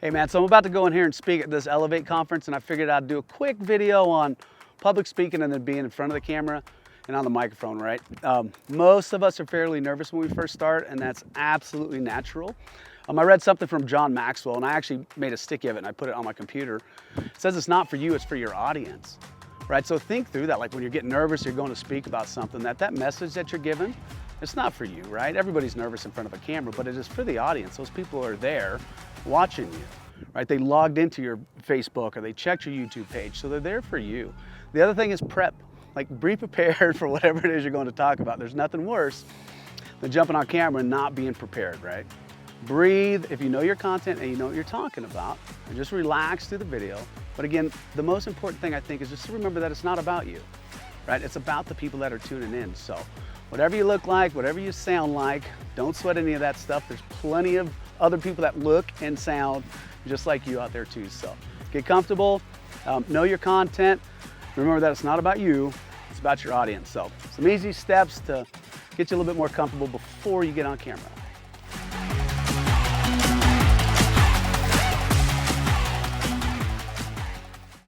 Hey man, so I'm about to go in here and speak at this Elevate conference, and I figured I'd do a quick video on public speaking and then being in front of the camera and on the microphone, right? Most of us are fairly nervous when we first start, and that's absolutely natural. I read something from John Maxwell, and I actually made a sticky of it and I put it on my computer. It says it's not for you, it's for your audience, right? So think through that, like when you're getting nervous, you're going to speak about something, that message that you're giving, it's not for you, right? Everybody's nervous in front of a camera, but it is for the audience. Those people are there watching you, right? They logged into your Facebook or they checked your YouTube page, so they're there for you. The other thing is prep. Like, be prepared for whatever it is you're going to talk about. There's nothing worse than jumping on camera and not being prepared, right? Breathe if you know your content and you know what you're talking about, and just relax through the video. But again, the most important thing I think is just to remember that it's not about you, right? It's about the people that are tuning in. So whatever you look like, whatever you sound like, don't sweat any of that stuff. There's plenty of other people that look and sound just like you out there too. So get comfortable, know your content. Remember that it's not about you, it's about your audience. So some easy steps to get you a little bit more comfortable before you get on camera.